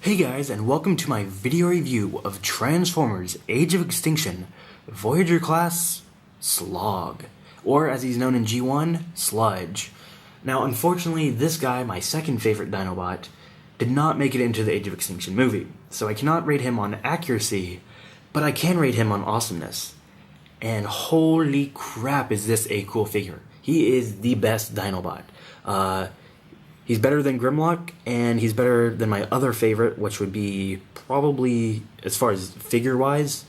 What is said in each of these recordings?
Hey guys, and welcome to my video review of Transformers Age of Extinction Voyager Class Slog, or as he's known in G1, Sludge. Now unfortunately this guy, my second favorite Dinobot, did not make it into the Age of Extinction movie, so I cannot rate him on accuracy, but I can rate him on awesomeness. And holy crap is this a cool figure. He is the best Dinobot. He's better than Grimlock, and he's better than my other favorite, which would be probably, as far as figure-wise,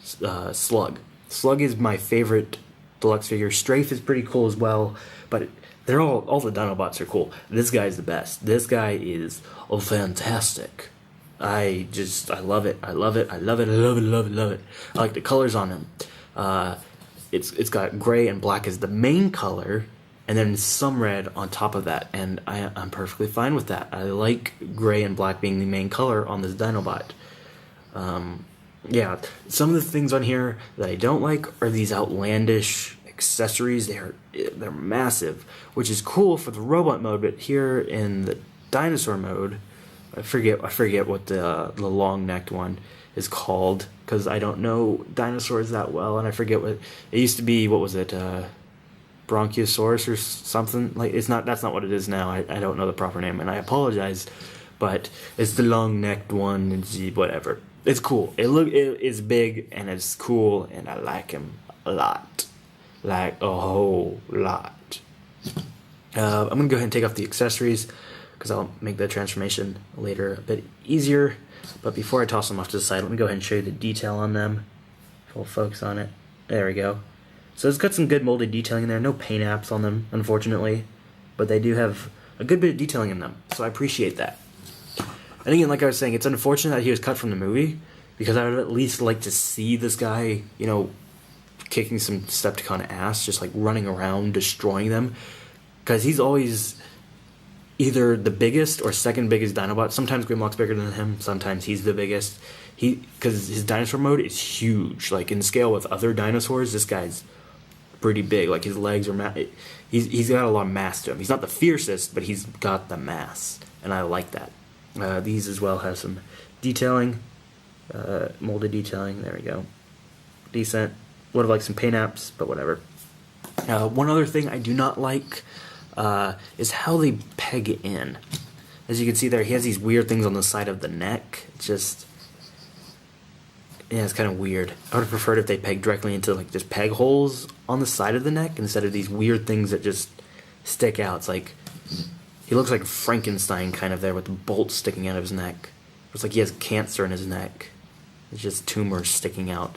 Slug. Slug is my favorite deluxe figure. Strafe is pretty cool as well, but they're all the Dinobots are cool. This guy's the best. This guy is fantastic. I love it. I love it. I love it. I love it. I love it. I love it. I like the colors on him. It's got gray and black as the main color, and then some red on top of that, and I'm perfectly fine with that. I like gray and black being the main color on this Dinobot. Yeah, some of the things on here that I don't like are these outlandish accessories. They're massive, which is cool for the robot mode, but here in the dinosaur mode, I forget what the long-necked one is called, because I don't know dinosaurs that well, and I forget what it used to be. What was it? Bronchiosaurus or something. Like, that's not what it is now. I don't know the proper name, and I apologize, but it's the long-necked one, and whatever. It's cool. It's big and it's cool, and I like him a lot, like a whole lot. I'm gonna go ahead and take off the accessories because I'll make the transformation later a bit easier. But before I toss them off to the side, let me go ahead and show you the detail on them. Full focus on it. There we go. So it's got some good molded detailing in there. No paint apps on them, unfortunately. But they do have a good bit of detailing in them, so I appreciate that. And again, like I was saying, it's unfortunate that he was cut from the movie, because I would at least like to see this guy, kicking some Decepticon ass, just like running around, destroying them. Because he's always either the biggest or second biggest Dinobot. Sometimes Grimlock's bigger than him, sometimes he's the biggest. Because his dinosaur mode is huge. Like, in scale with other dinosaurs, this guy's pretty big. Like, his legs are he's got a lot of mass to him. He's not the fiercest, but he's got the mass, and I like that. These as well have some detailing, molded detailing. There we go, decent. Would have liked some paint apps, but whatever. One other thing I do not like is how they peg in. As you can see there, he has these weird things on the side of the neck. It's kind of weird. I would have preferred if they pegged directly into like just peg holes on the side of the neck instead of these weird things that just stick out. It's like he looks like Frankenstein kind of there with the bolts sticking out of his neck. It's like he has cancer in his neck. It's just tumors sticking out.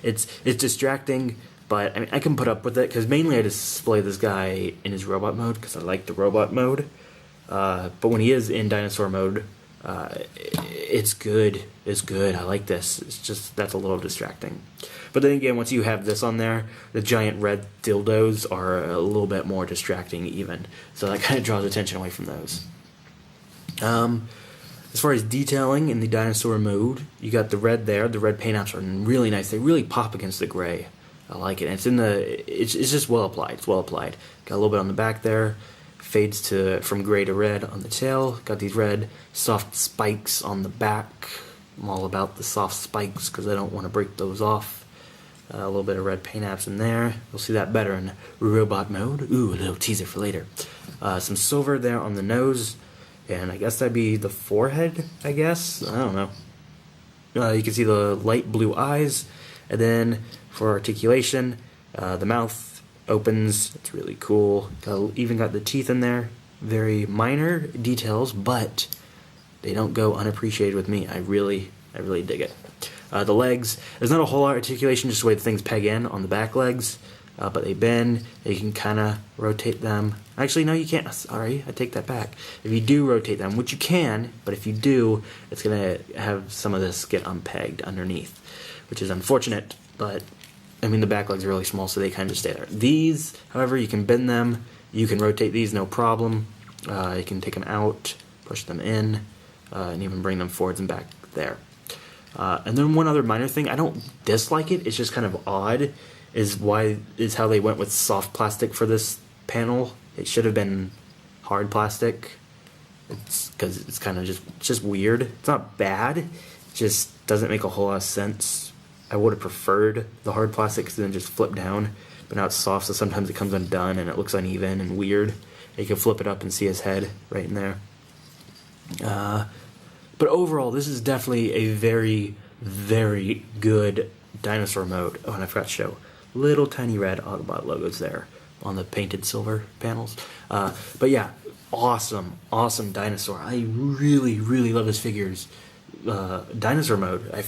It's distracting, but I mean I can put up with it because mainly I display this guy in his robot mode because I like the robot mode. But when he is in dinosaur mode, it's good. It's good. I like this. It's just that's a little distracting. But then again, once you have this on there, the giant red dildos are a little bit more distracting even. So that kind of draws attention away from those. As far as detailing in the dinosaur mode, you got the red there. The red paint apps are really nice. They really pop against the gray. I like it. And it's just well applied. It's well applied. Got a little bit on the back there. Fades from gray to red on the tail. Got these red soft spikes on the back. I'm all about the soft spikes because I don't want to break those off. A little bit of red paint apps in there. You'll see that better in robot mode. Ooh, a little teaser for later. Some silver there on the nose, and I guess that'd be the forehead, I guess? I don't know. You can see the light blue eyes, and then for articulation, the mouth opens. It's really cool. Even got the teeth in there. Very minor details, but they don't go unappreciated with me. I really dig it. The legs, there's not a whole lot of articulation, just the way the things peg in on the back legs, but they bend. You can kind of rotate them. Actually, no, you can't. Sorry, I take that back. If you do rotate them, which you can, but if you do, it's going to have some of this get unpegged underneath, which is unfortunate, but I mean, the back legs are really small, so they kind of just stay there. These, however, you can bend them. You can rotate these, no problem. You can take them out, push them in, and even bring them forwards and back there. And then one other minor thing, I don't dislike it, it's just kind of odd, is how they went with soft plastic for this panel. It should have been hard plastic. It's because it's kind of just weird. It's not bad. It just doesn't make a whole lot of sense. I would have preferred the hard plastic because then just flip down, but now it's soft, so sometimes it comes undone and it looks uneven and weird. You can flip it up and see his head right in there. But overall, this is definitely a very, very good dinosaur mode. Oh, and I forgot to show little tiny red Autobot logos there on the painted silver panels. But yeah, awesome dinosaur. I really, really love this figure's dinosaur mode.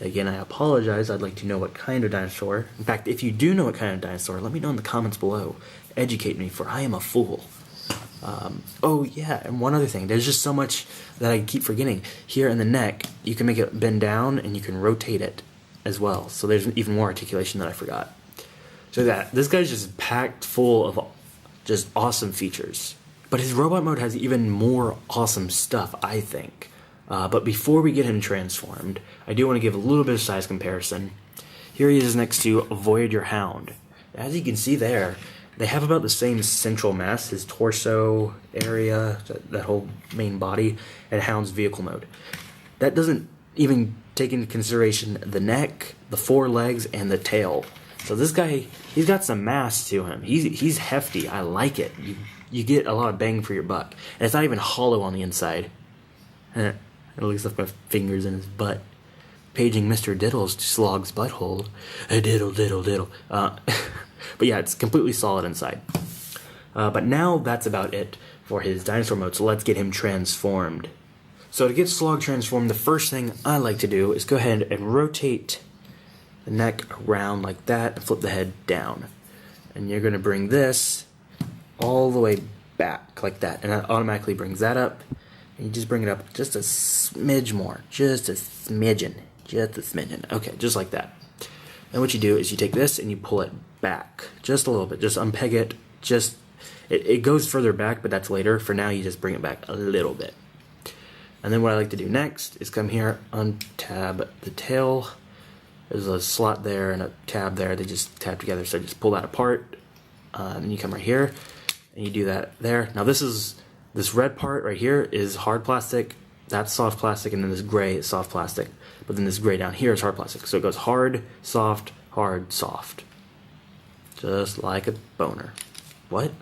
Again, I apologize. I'd like to know what kind of dinosaur. In fact, if you do know what kind of dinosaur, let me know in the comments below. Educate me, for I am a fool. Oh yeah, and one other thing. There's just so much that I keep forgetting. Here in the neck, you can make it bend down and you can rotate it as well. So there's even more articulation that I forgot. So this guy's just packed full of just awesome features. But his robot mode has even more awesome stuff, I think. But before we get him transformed, I do want to give a little bit of size comparison. Here he is next to Voyager Hound. As you can see there, they have about the same central mass, his torso area, that whole main body, and Hound's vehicle mode. That doesn't even take into consideration the neck, the forelegs, and the tail. So this guy, he's got some mass to him. He's hefty. I like it. You get a lot of bang for your buck. And it's not even hollow on the inside. It looks like my fingers in his butt. Paging Mr. Diddles to Slog's butthole. A diddle, diddle, diddle. But yeah, it's completely solid inside. But now that's about it for his dinosaur mode, so let's get him transformed. So to get Slog transformed, the first thing I like to do is go ahead and rotate the neck around like that and flip the head down. And you're going to bring this all the way back like that, and that automatically brings that up. And you just bring it up just a smidge more, just a smidgen. Okay, just like that. And what you do is you take this and you pull it back just a little bit. Just unpeg it. It goes further back, but that's later. For now, you just bring it back a little bit. And then what I like to do next is come here, untab the tail. There's a slot there and a tab there. They just tab together, so just pull that apart. And then you come right here and you do that there. Now this red part right here is hard plastic. That's soft plastic, and then this gray is soft plastic. But then this gray down here is hard plastic. So it goes hard, soft, soft. Just like a boner. What?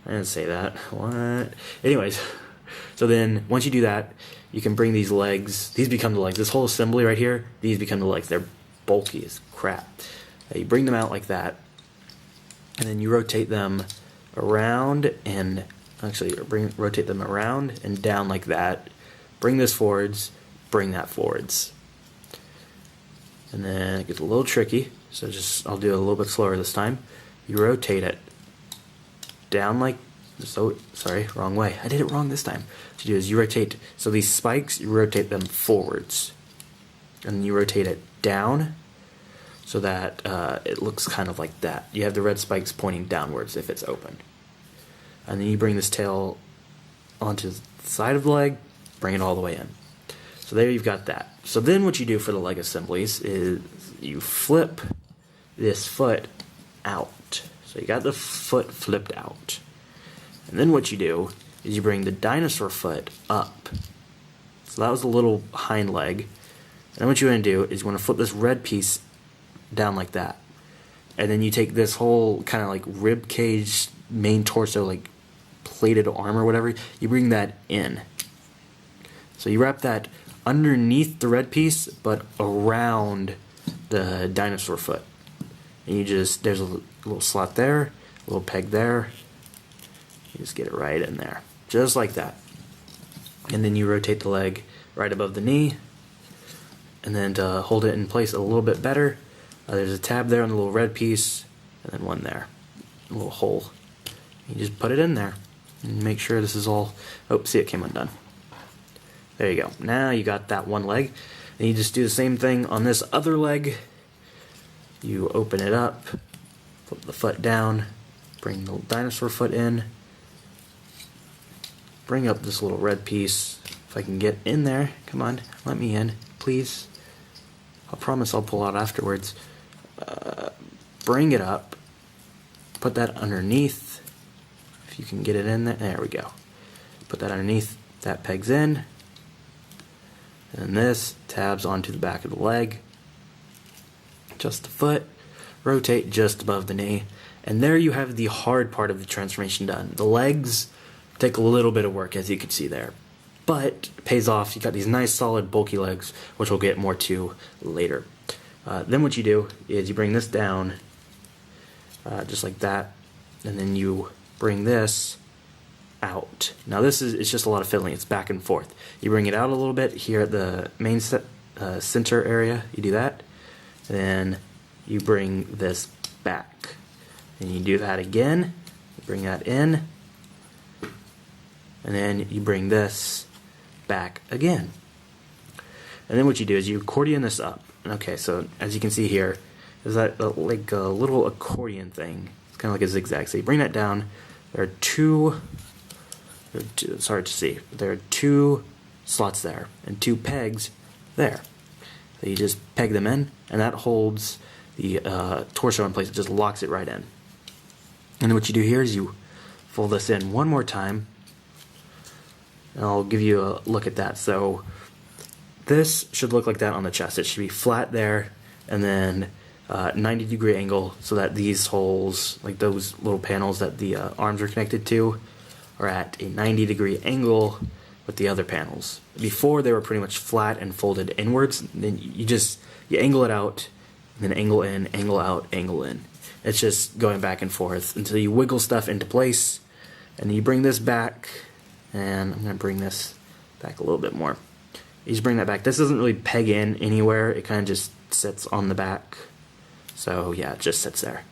I didn't say that. What? Anyways, so then once you do that, you can bring these legs. These become the legs. This whole assembly right here, these become the legs. They're bulky as crap. You bring them out like that, and then you rotate them around and rotate them around and down like that. Bring this forwards, bring that forwards. And then it gets a little tricky, so I'll do it a little bit slower this time. You rotate it down like so. Sorry, wrong way. I did it wrong this time. What you do is you rotate, so these spikes, you rotate them forwards. And then you rotate it down so that it looks kind of like that. You have the red spikes pointing downwards if it's open. And then you bring this tail onto the side of the leg, bring it all the way in. So there you've got that. So then what you do for the leg assemblies is you flip this foot out. So you got the foot flipped out. And then what you do is you bring the dinosaur foot up. So that was the little hind leg. And then what you want to do is you want to flip this red piece down like that. And then you take this whole kind of like rib cage, main torso, like plated arm or whatever, you bring that in. So you wrap that underneath the red piece, but around the dinosaur foot. And there's a little slot there, a little peg there. You just get it right in there. Just like that. And then you rotate the leg right above the knee. And then to hold it in place a little bit better, there's a tab there on the little red piece, and then one there. A little hole. You just put it in there. And make sure this is all... Oh, see, it came undone. There you go. Now you got that one leg. And you just do the same thing on this other leg. You open it up, flip the foot down, bring the dinosaur foot in, bring up this little red piece. If I can get in there, come on, let me in, please. I promise I'll pull out afterwards. Bring it up, put that underneath. If you can get it in there, there we go. put that underneath, that pegs in, and this tabs onto the back of the leg, just the foot, rotate just above the knee, and there you have the hard part of the transformation done. The legs take a little bit of work, as you can see there, but it pays off. You got these nice solid bulky legs, which we'll get more to later. Then what you do is you bring this down just like that, and then you bring this out. Now this is, it's just a lot of fiddling. It's back and forth. You bring it out a little bit here at the main center area. You do that, and then you bring this back, and you do that again. You bring that in, and then you bring this back again. And then what you do is you accordion this up. Okay, so as you can see here, there's that like a little accordion thing. It's kind of like a zigzag. So you bring that down. There are two. It's hard to see. But there are two slots there and two pegs there. So you just peg them in, and that holds the torso in place. It just locks it right in. And then what you do here is you fold this in one more time, and I'll give you a look at that. So this should look like that on the chest. It should be flat there, and then 90-degree angle, so that these holes, like those little panels that the arms are connected to, are at a 90-degree angle with the other panels. Before, they were pretty much flat and folded inwards. Then you angle it out, and then angle in, angle out, angle in. It's just going back and forth until you wiggle stuff into place, and then you bring this back, and I'm going to bring this back a little bit more. You just bring that back. This doesn't really peg in anywhere. It kind of just sits on the back. So yeah, it just sits there.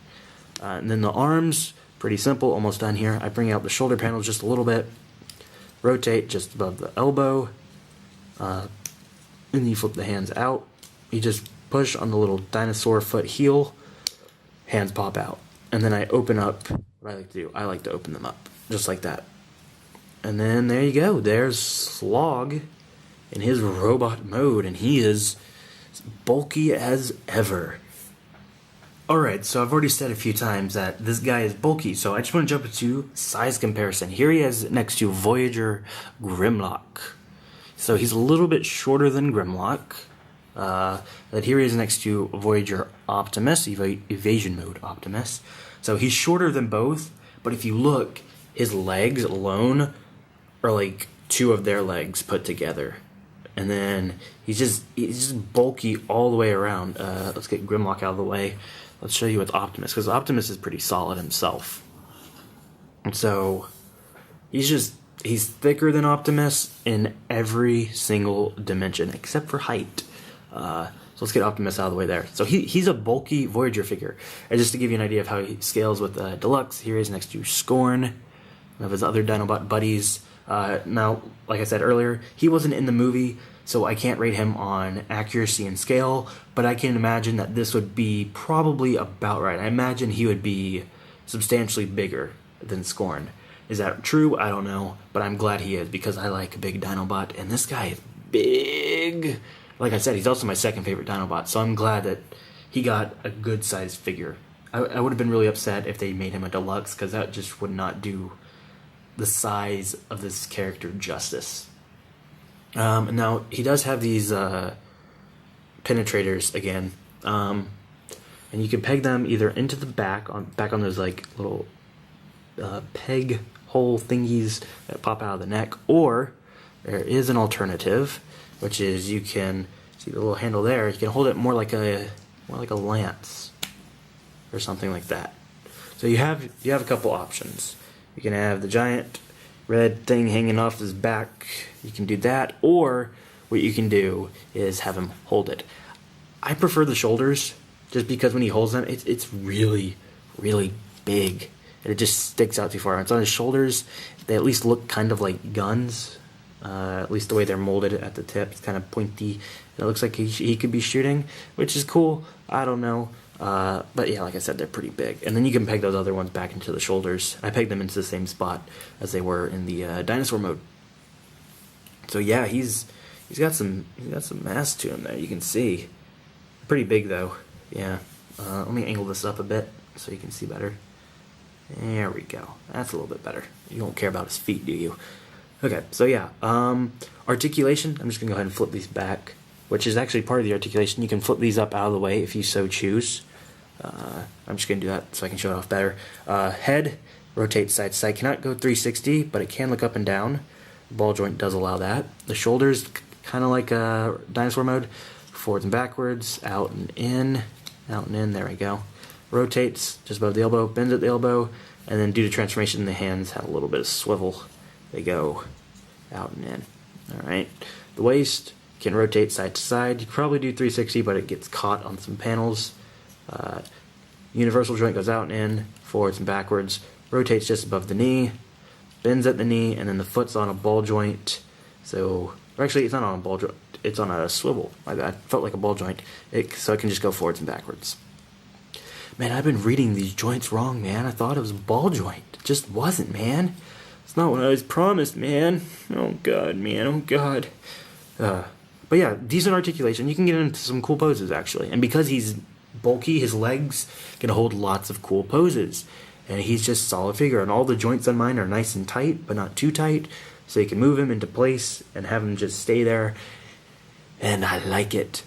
And then the arms, pretty simple, almost done here. I bring out the shoulder panels just a little bit, rotate just above the elbow, and then you flip the hands out. You just push on the little dinosaur foot heel, hands pop out. And then I open up, what I like to do, I like to open them up, just like that. And then there you go, there's Slog in his robot mode, and he is bulky as ever. Alright, so I've already said a few times that this guy is bulky, so I just want to jump into size comparison. Here he is next to Voyager Grimlock. So he's a little bit shorter than Grimlock. But here he is next to Voyager Optimus, Evasion Mode Optimus. So he's shorter than both, but if you look, his legs alone are like two of their legs put together. And then he's just bulky all the way around. Let's get Grimlock out of the way. Let's show you with Optimus, because Optimus is pretty solid himself. And so he's thicker than Optimus in every single dimension, except for height. So let's get Optimus out of the way there. So he's a bulky Voyager figure. And just to give you an idea of how he scales with Deluxe, here he is next to Scorn, one of his other Dinobot buddies. Now, like I said earlier, he wasn't in the movie, so I can't rate him on accuracy and scale, but I can imagine that this would be probably about right. I imagine he would be substantially bigger than Scorn. Is that true? I don't know, but I'm glad he is, because I like a big Dinobot, and this guy is big. Like I said, he's also my second favorite Dinobot, so I'm glad that he got a good-sized figure. I would have been really upset if they made him a deluxe, because that just would not do the size of this character justice. Now, he does have these penetrators again, and you can peg them either into the back on those like little peg hole thingies that pop out of the neck, or there is an alternative, which is you can see the little handle there. You can hold it more like a lance or something like that. So you have a couple options. You can have the giant red thing hanging off his back. You can do that, or what you can do is have him hold it. I prefer the shoulders, just because when he holds them, it's really, really big, and it just sticks out too far. It's on his shoulders. They at least look kind of like guns, at least the way they're molded at the tip. It's kind of pointy. It looks like he could be shooting, which is cool. I don't know. But yeah, like I said, they're pretty big. And then you can peg those other ones back into the shoulders. I pegged them into the same spot as they were in the dinosaur mode. So yeah, he's got some mass to him there. You can see, pretty big though. Yeah. Let me angle this up a bit so you can see better. There we go. That's a little bit better. You don't care about his feet, do you? Okay, so yeah, articulation, I'm just going to go ahead and flip these back, which is actually part of the articulation. You can flip these up out of the way if you so choose. I'm just going to do that so I can show it off better. Head, rotate side to side. Cannot go 360, but it can look up and down. Ball joint does allow that. The shoulders, kind of like dinosaur mode. Forwards and backwards, out and in, there we go. Rotates just above the elbow, bends at the elbow, and then due to transformation, the hands have a little bit of swivel. They go out and in. Alright. The waist can rotate side to side. You could probably do 360, but it gets caught on some panels. Universal joint goes out and in, forwards and backwards. Rotates just above the knee, bends at the knee, and then the foot's on a ball joint. So, or actually, it's not on a ball joint. It's on a swivel. My bad. Felt like a ball joint. So it can just go forwards and backwards. Man, I've been reading these joints wrong, man. I thought it was a ball joint. It just wasn't, man. It's not what I was promised, man. Oh, God, man. Oh, God. But yeah, decent articulation. You can get into some cool poses, actually. And because he's bulky, his legs can hold lots of cool poses. And he's just a solid figure. And all the joints on mine are nice and tight, but not too tight. So you can move him into place and have him just stay there. And I like it.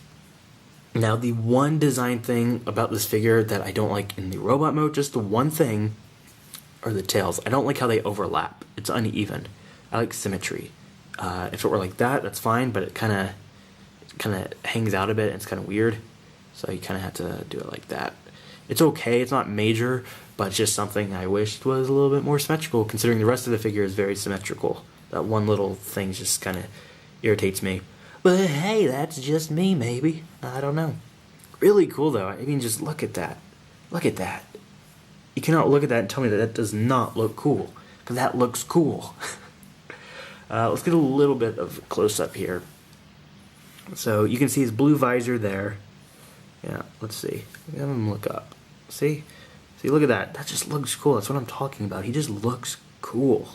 Now, the one design thing about this figure that I don't like in the robot mode, just the one thing, are the tails. I don't like how they overlap. It's uneven. I like symmetry. If it were like that, that's fine, but it kind of hangs out a bit, and it's kind of weird. So you kind of have to do it like that. It's okay. It's not major, but it's just something I wished was a little bit more symmetrical, considering the rest of the figure is very symmetrical. That one little thing just kind of irritates me. But hey, that's just me, maybe. I don't know. Really cool, though. I mean, just look at that. Look at that. You cannot look at that and tell me that that does not look cool. Because that looks cool. Let's get a little bit of a close-up here. So you can see his blue visor there. Yeah, let's see. Have him look up. See? See, look at that. That just looks cool. That's what I'm talking about. He just looks cool.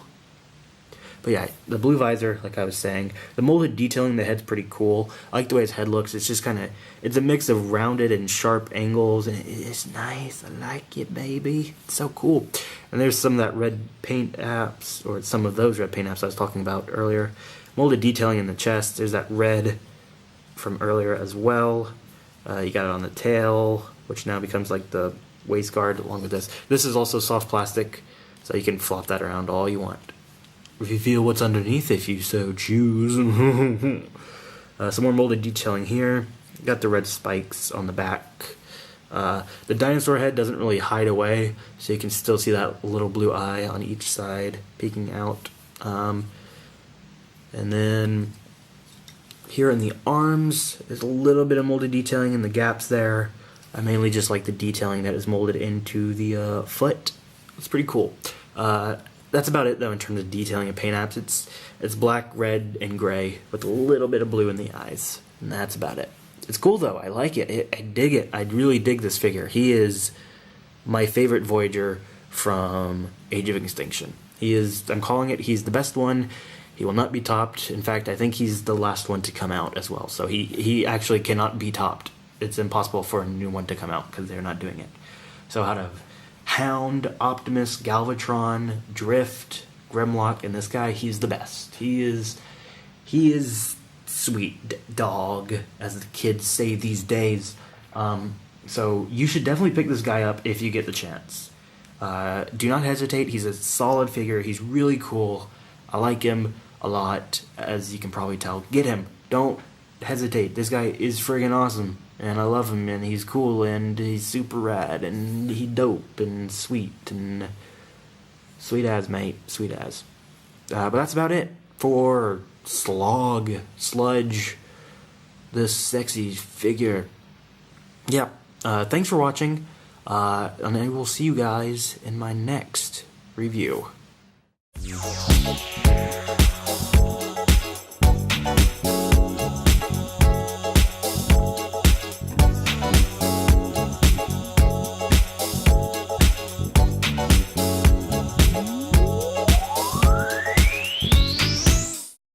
But yeah, the blue visor, like I was saying, the molded detailing in the head's pretty cool. I like the way his head looks. It's just kind of, it's a mix of rounded and sharp angles, and it's nice. I like it, baby. It's so cool. And there's some of that red paint apps, or some of those red paint apps I was talking about earlier. Molded detailing in the chest. There's that red from earlier as well. You got it on the tail, which now becomes like the waist guard along with this. This is also soft plastic, so you can flop that around all you want. Reveal what's underneath if you so choose. Some more molded detailing here. Got the red spikes on the back. The dinosaur head doesn't really hide away, so you can still see that little blue eye on each side peeking out. And then here in the arms, there's a little bit of molded detailing in the gaps there. I mainly just like the detailing that is molded into the foot. It's pretty cool. That's about it, though, in terms of detailing and paint apps. It's black, red, and gray with a little bit of blue in the eyes. And that's about it. It's cool, though. I like it. I dig it. I really dig this figure. He is my favorite Voyager from Age of Extinction. He is, I'm calling it, he's the best one. He will not be topped. In fact, I think he's the last one to come out as well. So he actually cannot be topped. It's impossible for a new one to come out because they're not doing it. So out of Hound, Optimus, Galvatron, Drift, Grimlock, and this guy, he's the best. He is sweet dog, as the kids say these days. So you should definitely pick this guy up if you get the chance. Do not hesitate. He's a solid figure. He's really cool. I like him a lot, as you can probably tell. Get him. Don't hesitate. This guy is friggin' awesome. And I love him, and he's cool, and he's super rad, and he dope, and sweet as, mate. Sweet as. But that's about it for Sludge, this sexy figure. Yeah, thanks for watching, and I will see you guys in my next review.